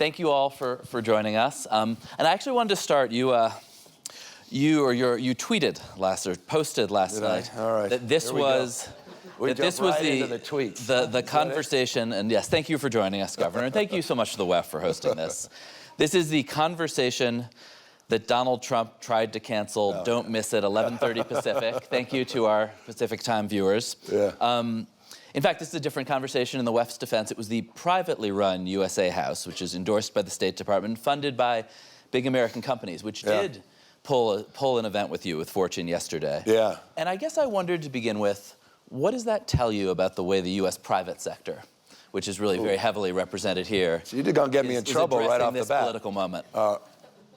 thank you all for joining us. And I actually wanted to start. You tweeted last or posted last night All right. that this was into the tweets. the conversation. And yes, thank you for joining us, Governor, and thank you so much to the WEF for hosting this. This is the conversation that Donald Trump tried to cancel. Oh. Don't miss it. 11:30 Pacific. Thank you to our Pacific Time viewers. Yeah. In fact, this is a different conversation in the WEF's defense. It was the privately run USA House, which is endorsed by the State Department, funded by big American companies, which did pull an event with you with Fortune yesterday. Yeah. And I guess I wondered to begin with, what does that tell you about the way the U.S. private sector, which is really very heavily represented here, so you're gonna get me in trouble right off the bat. This political moment.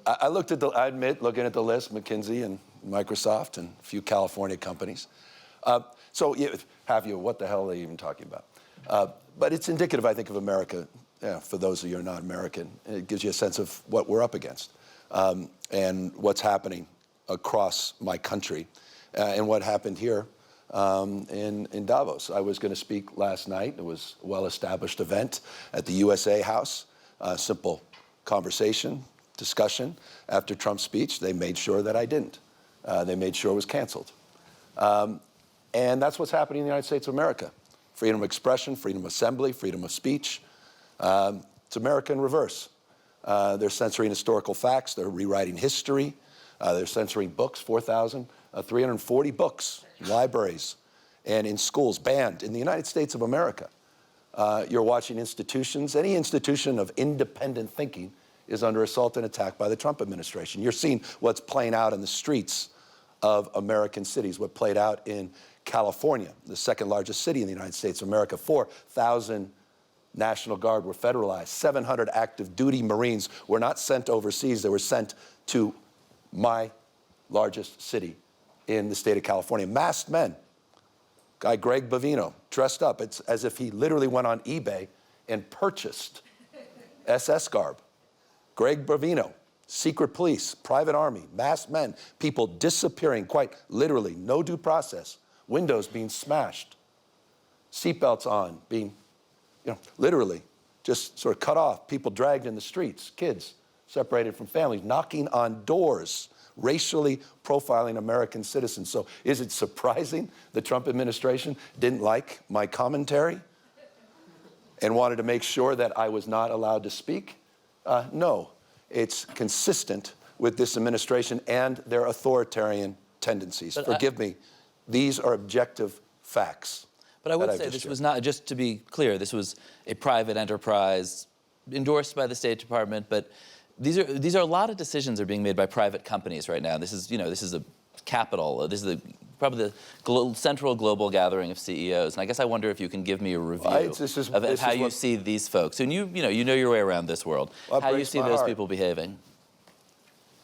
I looked at I admit, looking at the list, McKinsey and Microsoft and a few California companies. So what the hell are they even talking about? But it's indicative, I think, of America. Yeah, for those of you who are not American, it gives you a sense of what we're up against and what's happening across my country and what happened here in Davos. I was going to speak last night. It was a well-established event at the USA House. Simple conversation, discussion. After Trump's speech, they made sure that I didn't. They made sure it was canceled. And that's what's happening in the United States of America. Freedom of expression, freedom of assembly, freedom of speech. It's America in reverse. They're censoring historical facts. They're rewriting history. They're censoring books, 4,340 books, in libraries, and in schools, banned in the United States of America. You're watching institutions. Any institution of independent thinking is under assault and attack by the Trump administration. You're seeing what's playing out in the streets of American cities, what played out in California, the second largest city in the United States of America. 4,000 National Guard were federalized. 700 active duty Marines were not sent overseas. They were sent to my largest city in the state of California. Masked men. Guy Greg Bavino, dressed up. It's as if he literally went on eBay and purchased SS garb. Greg Bavino, secret police, private army, masked men, people disappearing, quite literally, no due process. Windows being smashed, seatbelts on, being, literally just sort of cut off, people dragged in the streets, kids separated from families, knocking on doors, racially profiling American citizens. So is it surprising the Trump administration didn't like my commentary and wanted to make sure that I was not allowed to speak? No, it's consistent with this administration and their authoritarian tendencies. But forgive me. These are objective facts. But I would say this was not, just to be clear, this was a private enterprise endorsed by the State Department, but these are a lot of decisions are being made by private companies right now. This is a capital. This is probably the central global gathering of CEOs. And I guess I wonder if you can give me a review of how you see these folks. And you know your way around this world. How you see those people behaving.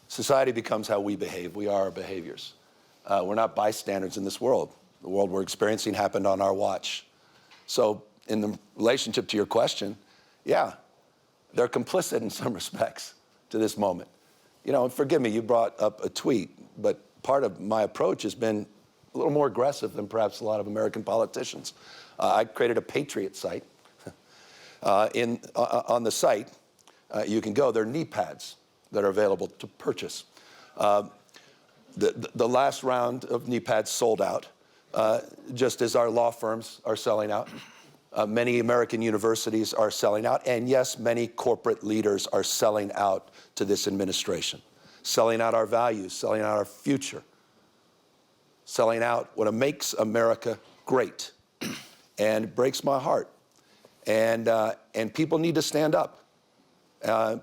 Society becomes how we behave. We are our behaviors. We're not bystanders in this world. The world we're experiencing happened on our watch. So in the relationship to your question, yeah, they're complicit in some respects to this moment. And forgive me, you brought up a tweet, but part of my approach has been a little more aggressive than perhaps a lot of American politicians. I created a Patriot site. On the site, you can go. There are knee pads that are available to purchase. The last round of knee pads sold out, just as our law firms are selling out. Many American universities are selling out, and yes, many corporate leaders are selling out to this administration, selling out our values, selling out our future, selling out what makes America great, and it breaks my heart. And people need to stand up.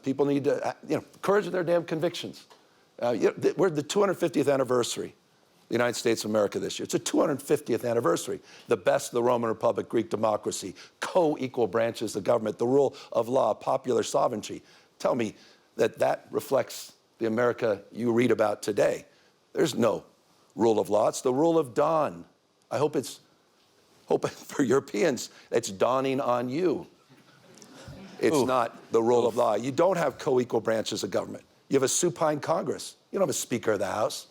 People need to, courage of their damn convictions. We're the 250th anniversary of the United States of America this year. It's the 250th anniversary. The best of the Roman Republic, Greek democracy, co-equal branches of government, the rule of law, popular sovereignty. Tell me that reflects the America you read about today. There's no rule of law. It's the rule of dawn. I hope for Europeans, it's dawning on you. It's not the rule of law. You don't have co-equal branches of government. You have a supine Congress. You don't have a Speaker of the House.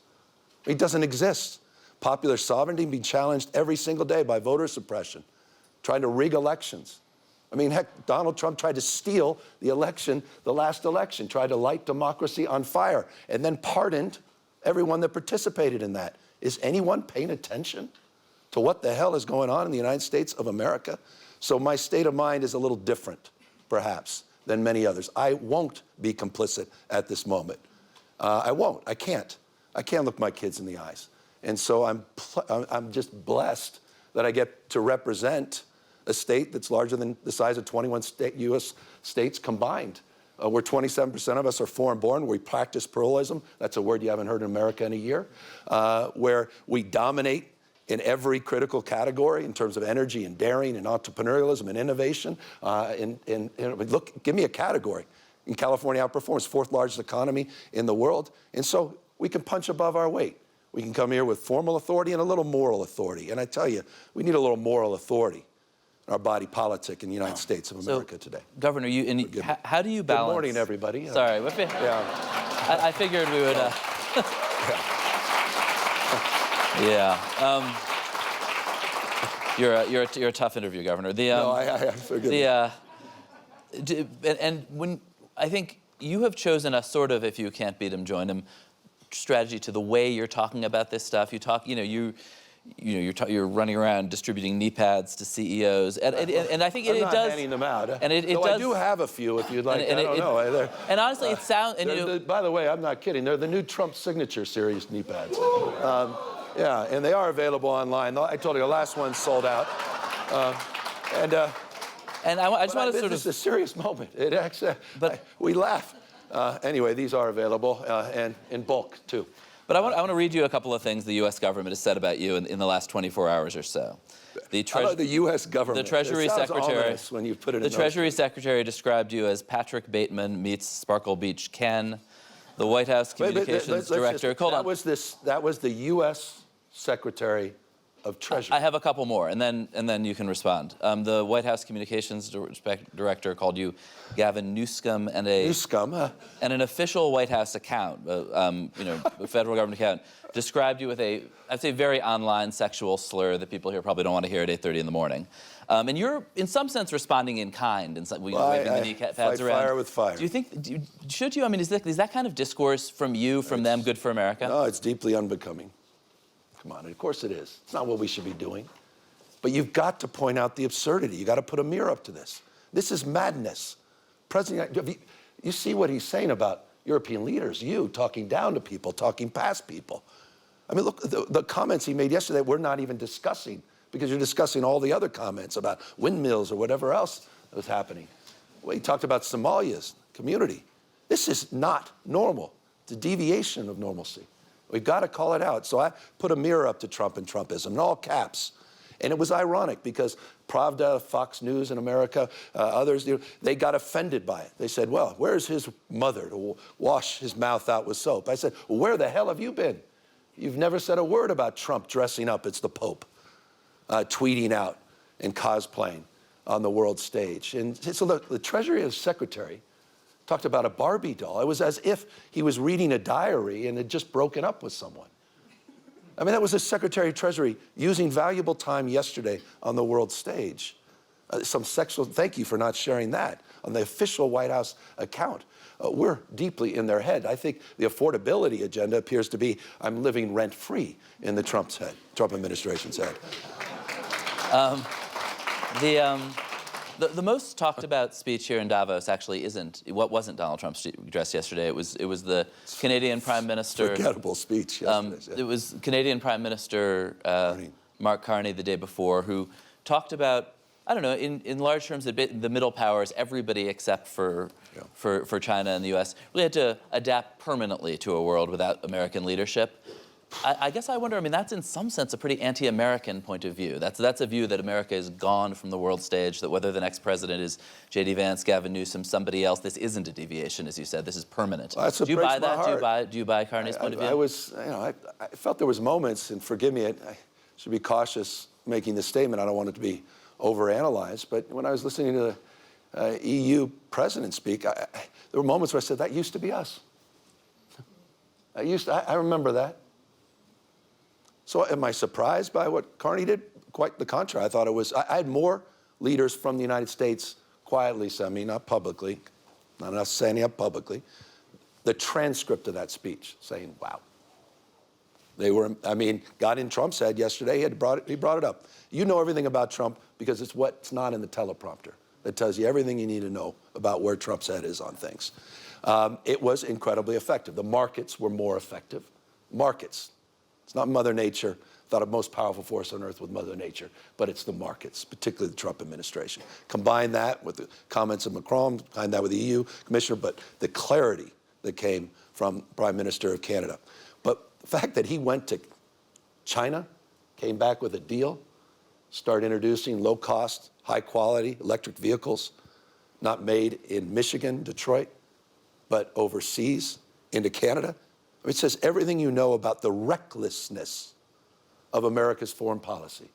It doesn't exist. Popular sovereignty being challenged every single day by voter suppression, trying to rig elections. I mean, heck, Donald Trump tried to steal the election, the last election, tried to light democracy on fire, and then pardoned everyone that participated in that. Is anyone paying attention to what the hell is going on in the United States of America? So my state of mind is a little different, perhaps, than many others. I won't be complicit at this moment. I won't. I can't. I can't look my kids in the eyes. And so I'm just blessed that I get to represent a state that's larger than the size of 21 U.S. states combined. Where 27% of us are foreign-born. We practice pluralism. That's a word you haven't heard in America in a year. Where we dominate in every critical category in terms of energy and daring and entrepreneurialism and innovation. Look, give me a category. In California outperforms, fourth largest economy in the world. And so we can punch above our weight. We can come here with formal authority and a little moral authority. And I tell you, we need a little moral authority in our body politic in the United States of America today. Governor, how do you balance? Good morning, everybody. Sorry, Yeah. I figured we would. You're a tough interview, Governor. No, I figured. And when I think you have chosen a sort of, if you can't beat him, join him strategy to the way you're talking about this stuff. You talk, you're running around distributing knee pads to CEOs, and I think I'm it not does. handing them out. And it does. I do have a few, if you'd like. I don't know. And honestly, it sounds. By the way, I'm not kidding. They're the new Trump signature series knee pads. Yeah, and they are available online. I told you the last one sold out. And I just want to sort of. This is a serious moment. It actually, we laugh. Anyway, these are available and in bulk too. But I want to read you a couple of things the U.S. government has said about you in the last 24 hours or so. The U.S. government. The Treasury Secretary. When you put it the Treasury Secretary described you as Patrick Bateman meets Sparkle Beach Ken. The White House Communications Director. That was the U.S. Secretary of Treasury. I have a couple more, and then you can respond. The White House Communications Director called you Gavin Newsom, and an official White House account, a federal government account, described you with I'd say, very online sexual slur that people here probably don't want to hear at 8:30 in the morning. And you're, in some sense, responding in kind, and waving the knee pads around. Fire with fire. Do you think? Should you? I mean, is that kind of discourse from them good for America? No, it's deeply unbecoming. Come on, of course it is. It's not what we should be doing. But you've got to point out the absurdity. You've got to put a mirror up to this. This is madness. President, you see what he's saying about European leaders, you talking down to people, talking past people. I mean, look, the comments he made yesterday we're not even discussing because you're discussing all the other comments about windmills or whatever else that was happening. Well, he talked about Somalia's community. This is not normal. It's a deviation of normalcy. We've got to call it out. So I put a mirror up to Trump and Trumpism in all caps. And it was ironic because Pravda, Fox News in America, others, they got offended by it. They said, well, where's his mother to wash his mouth out with soap? I said, well, where the hell have you been? You've never said a word about Trump dressing up as the Pope, tweeting out and cosplaying on the world stage. And so the Treasury Secretary talked about a Barbie doll. It was as if he was reading a diary and had just broken up with someone. I mean, that was the Secretary of Treasury using valuable time yesterday on the world stage. Thank you for not sharing that on the official White House account. We're deeply in their head. I think the affordability agenda appears to be, I'm living rent-free in the Trump administration's head. The most talked about speech here in Davos actually wasn't Donald Trump's address yesterday. It was the Canadian Prime Minister. Forgettable speech yesterday. It was Canadian Prime Minister Mark Carney the day before, who talked about, I don't know, in large terms, the middle powers, everybody except for China and the U.S. really had to adapt permanently to a world without American leadership. I guess I wonder, I mean, that's in some sense a pretty anti-American point of view. That's a view that America is gone from the world stage, that whether the next president is J.D. Vance, Gavin Newsom, somebody else, this isn't a deviation, as you said. This is permanent. Well, do you buy that? Do you buy Carney's point of view? I felt there was moments, and forgive me, I should be cautious making this statement. I don't want it to be overanalyzed, but when I was listening to the EU president speak, there were moments where I said, that used to be us. I remember that. So am I surprised by what Carney did? Quite the contrary. I thought I had more leaders from the United States quietly send me, not publicly, not enough saying it publicly, the transcript of that speech saying, wow. They were, I mean, got in Trump's head yesterday, he brought it up. You know everything about Trump because it's what's not in the teleprompter that tells you everything you need to know about where Trump's head is on things. It was incredibly effective. The markets were more effective. Markets. It's not Mother Nature. Thought of most powerful force on earth with Mother Nature, but it's the markets, particularly the Trump administration. Combine that with the comments of Macron, combine that with the EU commissioner, but the clarity that came from Prime Minister of Canada. But the fact that he went to China, came back with a deal, started introducing low-cost, high-quality electric vehicles, not made in Michigan, Detroit, but overseas into Canada. It says everything you know about the recklessness of America's foreign policy.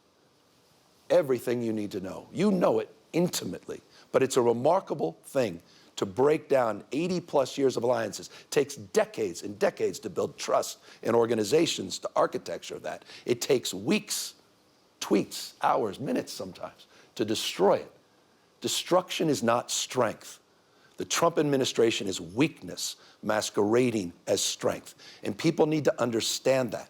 Everything you need to know. You know it intimately, but it's a remarkable thing to break down 80-plus years of alliances. It takes decades and decades to build trust in organizations, the architecture of that. It takes weeks, tweets, hours, minutes sometimes to destroy it. Destruction is not strength. The Trump administration is weakness masquerading as strength. And people need to understand that.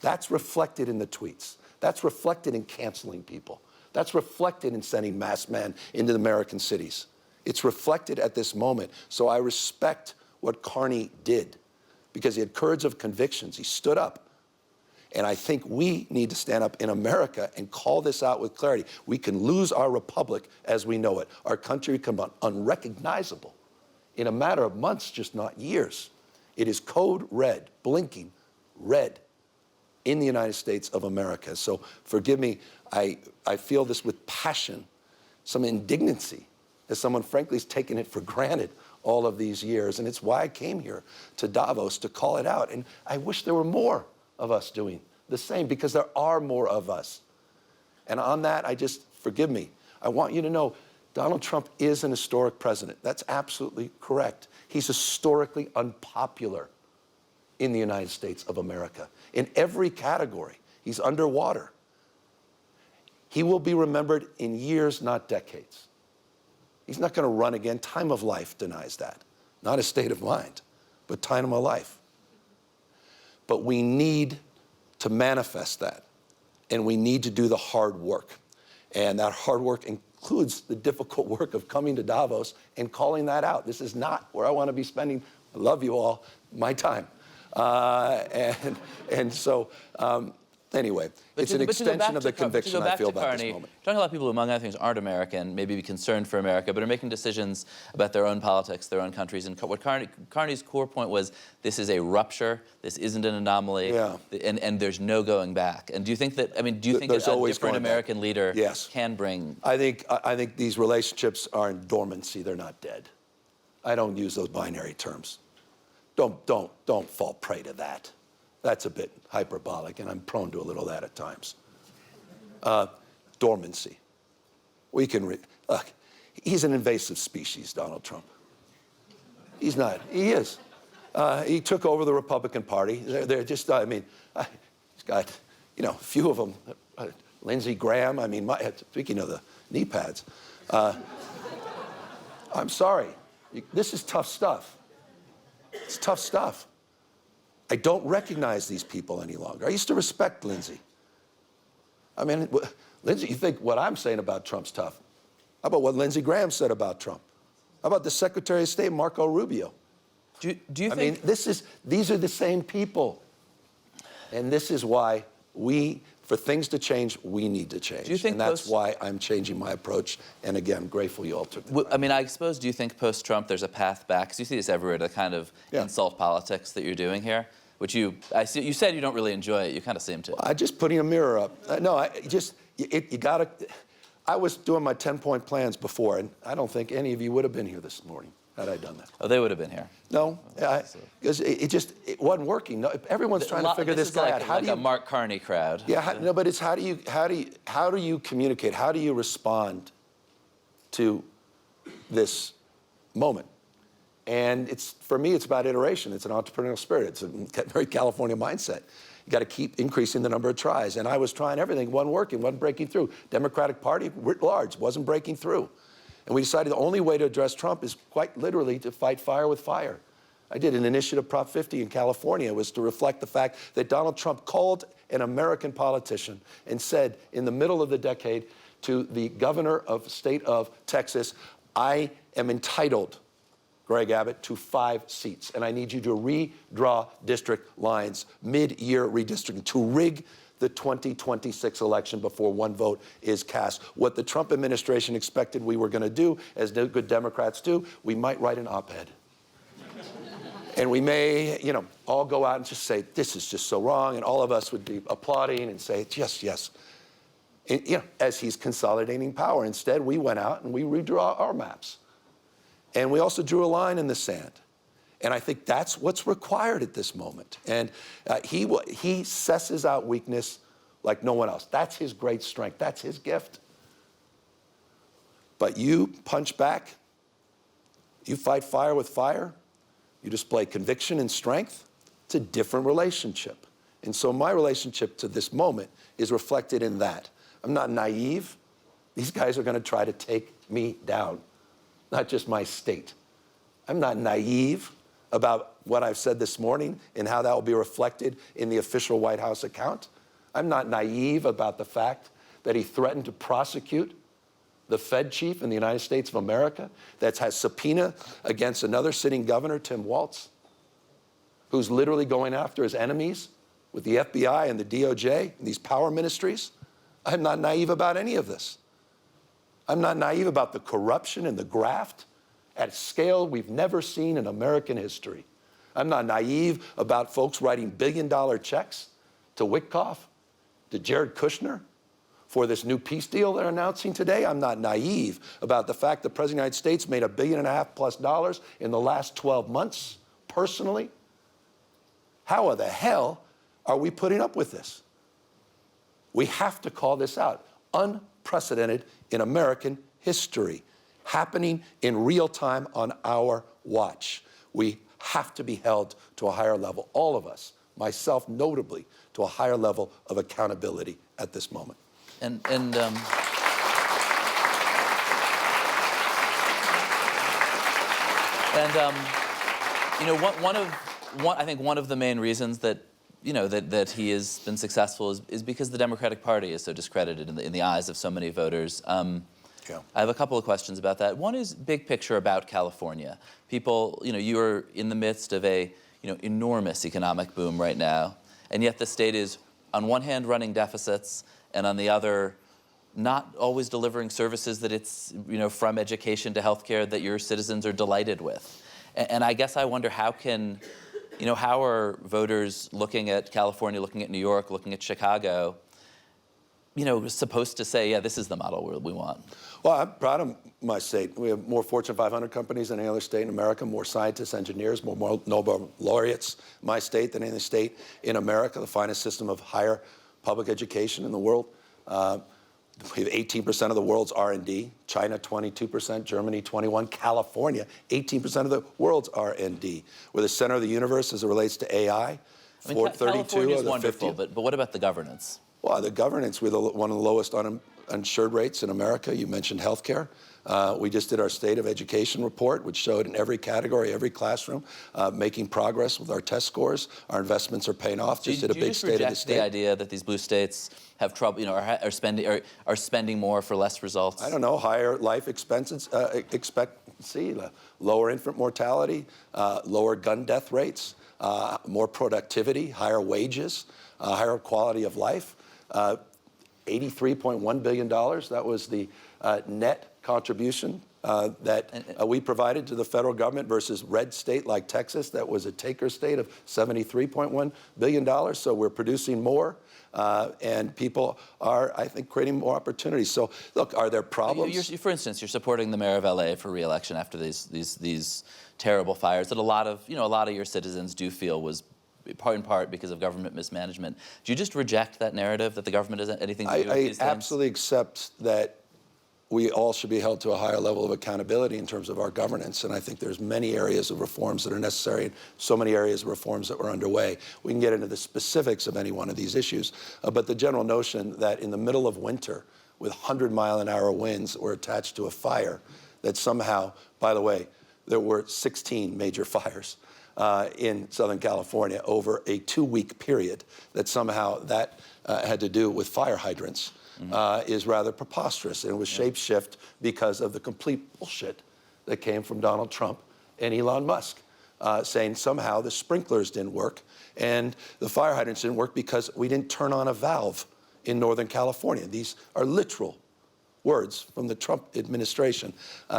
That's reflected in the tweets. That's reflected in canceling people. That's reflected in sending masked men into the American cities. It's reflected at this moment. So I respect what Carney did because he had courage of convictions. He stood up. And I think we need to stand up in America and call this out with clarity. We can lose our republic as we know it. Our country become unrecognizable in a matter of months, just not years. It is code red, blinking red in the United States of America. So forgive me, I feel this with passion, some indignancy, as someone frankly has taken it for granted all of these years. And it's why I came here to Davos to call it out. And I wish there were more of us doing the same, because there are more of us. And on that, forgive me, I want you to know Donald Trump is an historic president. That's absolutely correct. He's historically unpopular in the United States of America. In every category, he's underwater. He will be remembered in years, not decades. He's not going to run again. Time of life denies that. Not his state of mind, but time of life. But we need to manifest that, and we need to do the hard work. And that hard work includes the difficult work of coming to Davos and calling that out. This is not where I want to be spending, I love you all, my time. Anyway, it's an extension of the conviction I feel about this moment. Talking to a lot of people who, among other things, aren't American, maybe be concerned for America, but are making decisions about their own politics, their own countries. And what Carney's core point was, this is a rupture, this isn't an anomaly, and there's no going back. And do you think that, a different American leader can bring... I think these relationships are in dormancy, they're not dead. I don't use those binary terms. Don't fall prey to that. That's a bit hyperbolic, and I'm prone to a little of that at times. Dormancy. We can, look, he's an invasive species, Donald Trump. He's not, he is. He took over the Republican Party. They're just, he's got, a few of them. Lindsey Graham, speaking of the knee pads. I'm sorry, this is tough stuff. It's tough stuff. I don't recognize these people any longer. I used to respect Lindsey. Lindsey, you think what I'm saying about Trump's tough? How about what Lindsey Graham said about Trump? How about the Secretary of State, Marco Rubio? Do you think... these are the same people. And this is why for things to change, we need to change. Do you think that's why I'm changing my approach. And again, grateful you all took the time. I suppose, do you think post-Trump there's a path back? Because you see this everywhere, the kind of insult politics that you're doing here, which you said you don't really enjoy it. You kind of seem to. I just putting a mirror up. I was doing my 10-point plans before, and I don't think any of you would have been here this morning had I done that. Oh, they would have been here. No, because it wasn't working. No, everyone's trying to figure this guy out. How do you, a Mark Carney crowd. Yeah, no, but it's how do you communicate? How do you respond to this moment? And for me, it's about iteration. It's an entrepreneurial spirit. It's a very California mindset. You got to keep increasing the number of tries. And I was trying everything, wasn't working, wasn't breaking through. Democratic Party, writ large, wasn't breaking through. And we decided the only way to address Trump is quite literally to fight fire with fire. I did an initiative, Prop 50 in California. It was to reflect the fact that Donald Trump called an American politician and said in the middle of the decade to the governor of the state of Texas, I am entitled, Greg Abbott, to 5 seats, and I need you to redraw district lines, mid-year redistricting, to rig the 2026 election before one vote is cast. What the Trump administration expected we were going to do, as good Democrats do, we might write an op-ed. And we may, all go out and just say, this is just so wrong, and all of us would be applauding and say, yes, yes. And, as he's consolidating power. Instead, we went out and we redraw our maps. And we also drew a line in the sand. And I think that's what's required at this moment. And he susses out weakness like no one else. That's his great strength. That's his gift. But you punch back. You fight fire with fire. You display conviction and strength. It's a different relationship. And so my relationship to this moment is reflected in that. I'm not naive. These guys are going to try to take me down, not just my state. I'm not naive about what I've said this morning and how that will be reflected in the official White House account. I'm not naive about the fact that he threatened to prosecute the Fed chief in the United States of America that has subpoena against another sitting governor, Tim Walz, who's literally going after his enemies with the FBI and the DOJ and these power ministries. I'm not naive about any of this. I'm not naive about the corruption and the graft at a scale we've never seen in American history. I'm not naive about folks writing billion-dollar checks to Witkoff, to Jared Kushner, for this new peace deal they're announcing today. I'm not naive about the fact the President of the United States made $1.5 billion+ in the last 12 months, personally. How the hell are we putting up with this? We have to call this out. Unprecedented in American history, happening in real time on our watch. We have to be held to a higher level, all of us, myself notably, to a higher level of accountability at this moment. I think one of the main reasons that that he has been successful is because the Democratic Party is so discredited in the eyes of so many voters. I have a couple of questions about that. One is big picture about California. People, you are in the midst of a enormous economic boom right now, and yet the state is on one hand running deficits, and on the other, not always delivering services that it's, from education to healthcare that your citizens are delighted with. And I guess I wonder how are voters looking at California, looking at New York, looking at Chicago, supposed to say, yeah, this is the model we want? Well, I'm proud of my state. We have more Fortune 500 companies than any other state in America, more scientists, engineers, more Nobel laureates in my state than any state in America, the finest system of higher public education in the world. We have 18% of the world's R&D, China 22%, Germany 21%, California 18% of the world's R&D. We're the center of the universe as it relates to AI. California is wonderful, but what about the governance? Well, the governance, we're one of the lowest uninsured rates in America. You mentioned healthcare. We just did our State of Education report, which showed in every category, every classroom, making progress with our test scores. Our investments are paying off. Just did a big State of the State. The idea that these blue states have trouble, are spending more for less results? I don't know. Higher life expectancy, lower infant mortality, lower gun death rates, more productivity, higher wages, higher quality of life. $83.1 billion. That was the net contribution that we provided to the federal government versus red state like Texas that was a taker state of $73.1 billion. So we're producing more, and people are, I think, creating more opportunities. So look, are there problems? For instance, you're supporting the mayor of LA for re-election after these terrible fires that a lot of your citizens do feel was in part because of government mismanagement. Do you just reject that narrative that the government has anything to do with these things? I absolutely accept that we all should be held to a higher level of accountability in terms of our governance, and I think there's many areas of reforms that are necessary, and so many areas of reforms that were underway. We can get into the specifics of any one of these issues, but the general notion that in the middle of winter, with 100-mile-an-hour winds that were attached to a fire, that somehow, by the way, there were 16 major fires in Southern California over a 2-week period, that somehow that had to do with fire hydrants, is rather preposterous. And it was shapeshift because of the complete bullshit that came from Donald Trump and Elon Musk, saying somehow the sprinklers didn't work and the fire hydrants didn't work because we didn't turn on a valve in Northern California. These are literal words from the Trump administration.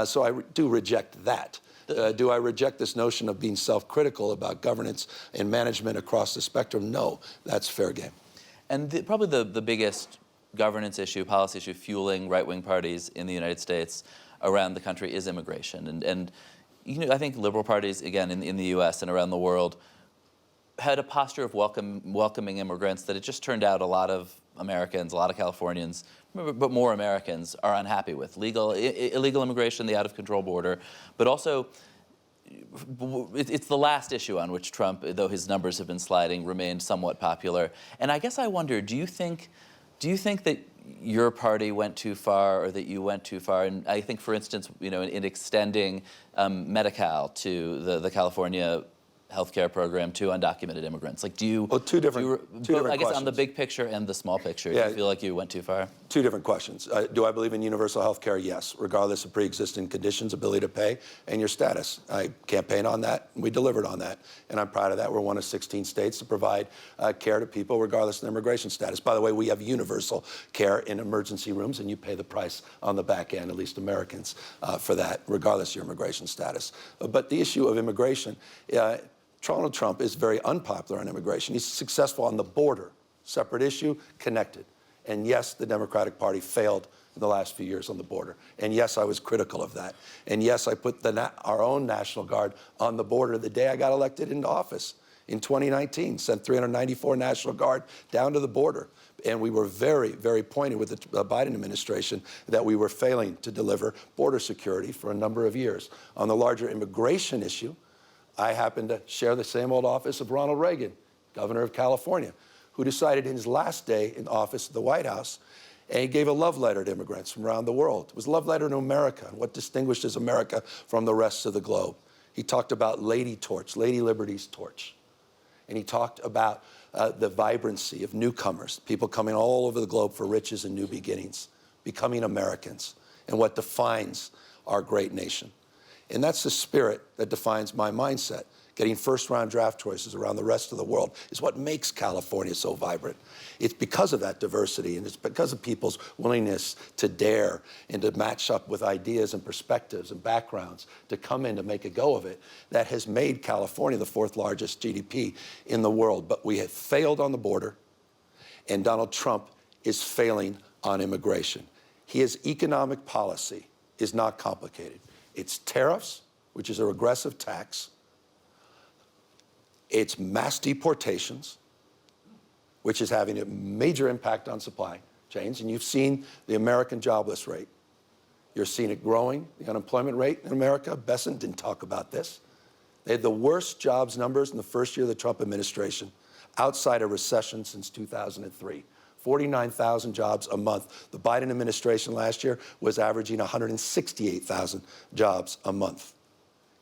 So I do reject that. Do I reject this notion of being self-critical about governance and management across the spectrum? No, that's fair game. And probably the biggest governance issue, policy issue, fueling right-wing parties in the United States around the country is immigration. And you know, I think liberal parties, again, in the U.S. and around the world, had a posture of welcoming immigrants that it just turned out a lot of Americans, a lot of Californians, but more Americans are unhappy with. Illegal immigration, the out-of-control border, but also it's the last issue on which Trump, though his numbers have been sliding, remained somewhat popular. And I guess I wonder, do you think that your party went too far, or that you went too far? And I think, for instance, you know, in extending Medi-Cal to the California healthcare program to undocumented immigrants. Like, do you? Well, two different I guess on the big picture and the small picture, do you feel like you went too far? Two different questions. Do I believe in universal health care? Yes, regardless of pre-existing conditions, ability to pay, and your status. I campaigned on that, and we delivered on that, and I'm proud of that. We're one of 16 states to provide care to people regardless of their immigration status. By the way, we have universal care in emergency rooms, and you pay the price on the back end, at least Americans, for that, regardless of your immigration status. But the issue of immigration, Donald Trump is very unpopular on immigration. He's successful on the border, separate issue, connected. And yes, the Democratic Party failed in the last few years on the border. And yes, I was critical of that. And yes, I put our own National Guard on the border the day I got elected into office in 2019, sent 394 National Guard down to the border. And we were very, very pointed with the Biden administration that we were failing to deliver border security for a number of years. On the larger immigration issue, I happen to share the same old office of Ronald Reagan, governor of California, who decided in his last day in office at the White House, and he gave a love letter to immigrants from around the world. It was a love letter to America and what distinguishes America from the rest of the globe. He talked about Lady Torch, Lady Liberty's torch. And he talked about the vibrancy of newcomers, people coming all over the globe for riches and new beginnings, becoming Americans, and what defines our great nation. And that's the spirit that defines my mindset. Getting first-round draft choices around the rest of the world is what makes California so vibrant. It's because of that diversity, and it's because of people's willingness to dare and to match up with ideas and perspectives and backgrounds to come in to make a go of it, that has made California the 4th largest GDP in the world. But we have failed on the border, and Donald Trump is failing on immigration. His economic policy is not complicated. It's tariffs, which is a regressive tax. It's mass deportations, which is having a major impact on supply chains. And you've seen the American jobless rate. You're seeing it growing, the unemployment rate in America. Besant didn't talk about this. They had the worst jobs numbers in the first year of the Trump administration, outside a recession since 2003. 49,000 jobs a month. The Biden administration last year was averaging 168,000 jobs a month.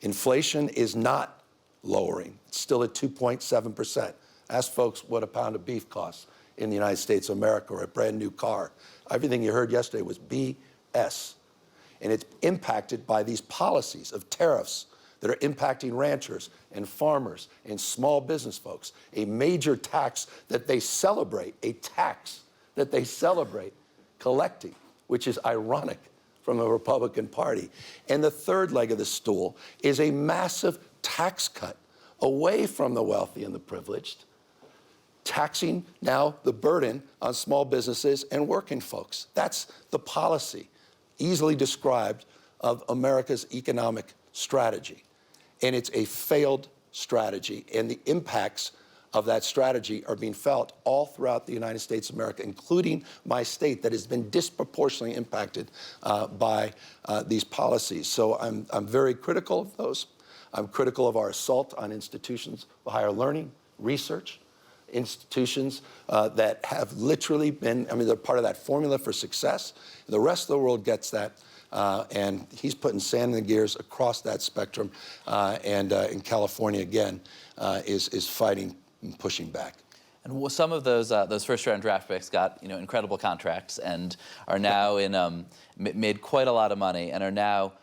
Inflation is not lowering. It's still at 2.7%. Ask folks what a pound of beef costs in the United States of America, or a brand new car. Everything you heard yesterday was BS. And it's impacted by these policies of tariffs that are impacting ranchers and farmers and small business folks. A major tax that they celebrate, collecting, which is ironic from the Republican Party. And the third leg of the stool is a massive tax cut away from the wealthy and the privileged, taxing now the burden on small businesses and working folks. That's the policy, easily described, of America's economic strategy. And it's a failed strategy, and the impacts of that strategy are being felt all throughout the United States of America, including my state that has been disproportionately impacted by these policies. So I'm very critical of those. I'm critical of our assault on institutions of higher learning, research, institutions that have literally been, they're part of that formula for success. The rest of the world gets that. And he's putting sand in the gears across that spectrum. And in California, again, is fighting and pushing back. And some of those first-round draft picks got incredible contracts and are now made quite a lot of money and are now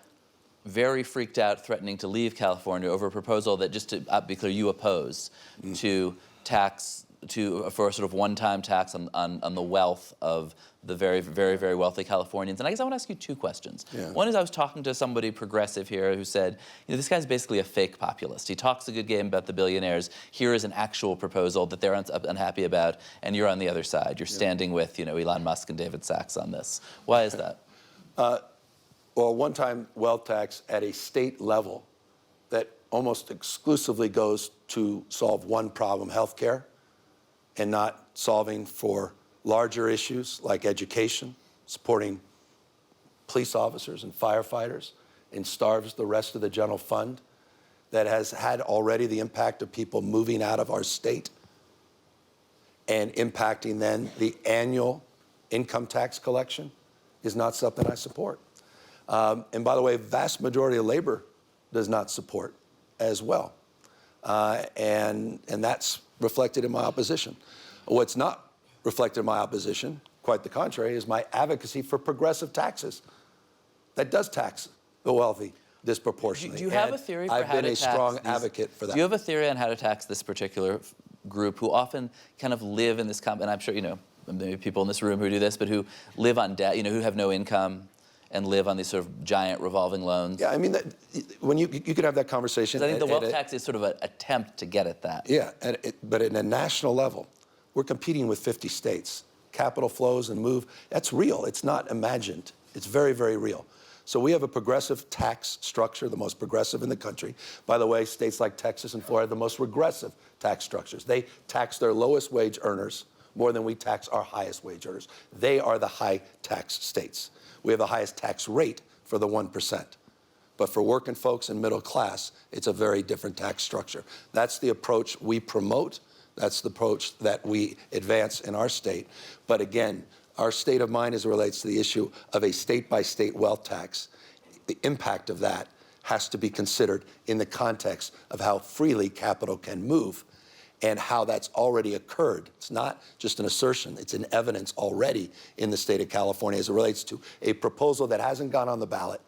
very freaked out, threatening to leave California over a proposal that, just to be clear, you oppose to for a sort of one-time tax on the wealth of the very, very, very wealthy Californians. And I guess I want to ask you two questions. Yeah. One is, I was talking to somebody progressive here who said, this guy's basically a fake populist. He talks a good game about the billionaires. Here is an actual proposal that they're unhappy about, and you're on the other side. You're standing with Elon Musk and David Sachs on this. Why is that? Well, one-time wealth tax at a state level that almost exclusively goes to solve one problem, healthcare, and not solving for larger issues like education, supporting police officers and firefighters, and starves the rest of the general fund, that has had already the impact of people moving out of our state and impacting then the annual income tax collection, is not something I support. And by the way, vast majority of labor does not support as well. And that's reflected in my opposition. What's not reflected in my opposition, quite the contrary, is my advocacy for progressive taxes that does tax the wealthy disproportionately. Do you have a theory for I've how been to a tax strong these, advocate for that. Do you have a theory on how to tax this particular group who often kind of live in this, and I'm sure, maybe people in this room who do this, but who live on debt, who have no income and live on these sort of giant revolving loans? Yeah, I mean, when you could have that conversation. I think the wealth tax is sort of an attempt to get at that. Yeah, but at a national level, we're competing with 50 states. Capital flows and move, that's real. It's not imagined. It's very, very real. So we have a progressive tax structure, the most progressive in the country. By the way, states like Texas and Florida have the most regressive tax structures. They tax their lowest wage earners more than we tax our highest wage earners. They are the high tax states. We have the highest tax rate for the 1%. But for working folks and middle class, it's a very different tax structure. That's the approach we promote. That's the approach that we advance in our state. But again, our state of mind as it relates to the issue of a state-by-state wealth tax, the impact of that has to be considered in the context of how freely capital can move and how that's already occurred. It's not just an assertion, it's an evidence already in the state of California as it relates to a proposal that hasn't gone on the ballot,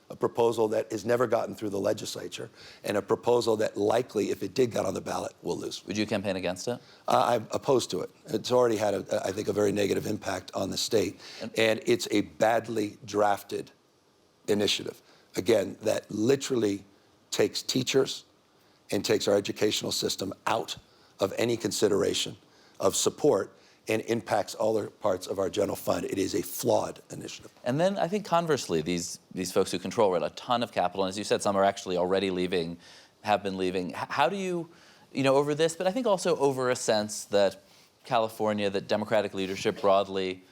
a proposal that has never gotten through the legislature, and a proposal that likely, if it did get on the ballot, will lose. Would you campaign against it? I'm opposed to it. It's already had, I think, a very negative impact on the state, and it's a badly drafted initiative, again, that literally takes teachers and takes our educational system out of any consideration of support and impacts all the parts of our general fund. It is a flawed initiative. And then I think conversely, these folks who control a ton of capital, and as you said, some are actually already leaving, have been leaving. How do you, over this, but I think also over a sense that California, that Democratic leadership broadly,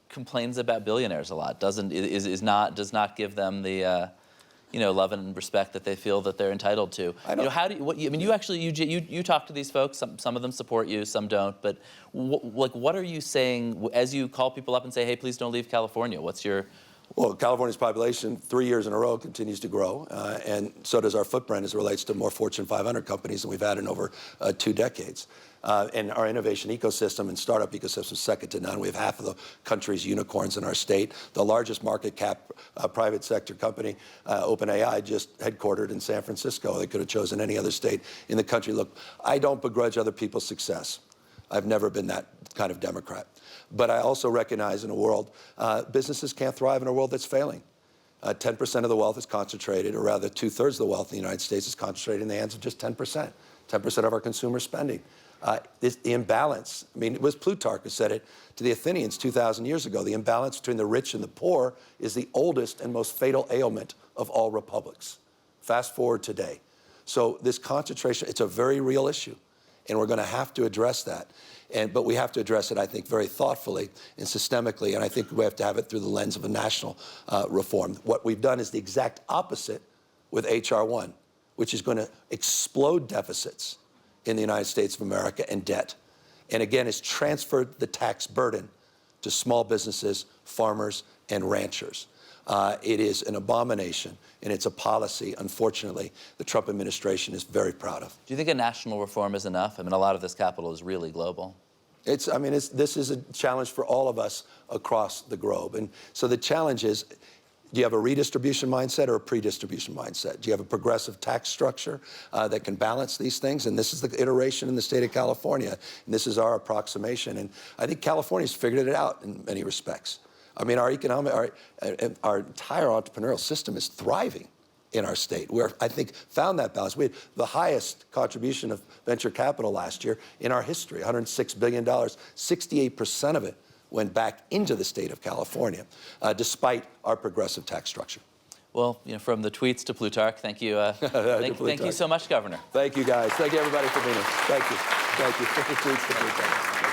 complains about billionaires a lot, does not give them the love and respect that they feel that they're entitled to. How do you, you talk to these folks, some of them support you, some don't, but what are you saying as you call people up and say, hey, please don't leave California? What's your... Well, California's population, 3 years in a row, continues to grow, and so does our footprint as it relates to more Fortune 500 companies than we've had in over 2 decades. And our innovation ecosystem and startup ecosystem is second to none. We have half of the country's unicorns in our state. The largest market cap private sector company, OpenAI, just headquartered in San Francisco. They could have chosen any other state in the country. Look, I don't begrudge other people's success. I've never been that kind of Democrat. But I also recognize in a world, businesses can't thrive in a world that's failing. 10% of the wealth is concentrated, or rather 2/3 of the wealth in the United States is concentrated in the hands of just 10%. 10% of our consumer spending. The imbalance, it was Plutarch who said it to the Athenians 2,000 years ago. The imbalance between the rich and the poor is the oldest and most fatal ailment of all republics. Fast forward today. So this concentration, it's a very real issue, and we're going to have to address that. But we have to address it, I think, very thoughtfully and systemically, and I think we have to have it through the lens of a national reform. What we've done is the exact opposite with H.R. 1, which is going to explode deficits in the United States of America and debt. And again, it's transferred the tax burden to small businesses, farmers, and ranchers. It is an abomination, and it's a policy, unfortunately, the Trump administration is very proud of. Do you think a national reform is enough? I mean, a lot of this capital is really global. This is a challenge for all of us across the globe. And so the challenge is, do you have a redistribution mindset or a predistribution mindset? Do you have a progressive tax structure that can balance these things? And this is the iteration in the state of California, and this is our approximation. And I think California's figured it out in many respects. I mean, our entire entrepreneurial system is thriving in our state. We, I think, found that balance. We had the highest contribution of venture capital last year in our history, $106 billion. 68% of it went back into the state of California, despite our progressive tax structure. Well, from the tweets to Plutarch, thank you. Thank you so much, Governor. Thank you, guys. Thank you, everybody, for being here. Thank you. Thank you. From the tweets to Plutarch.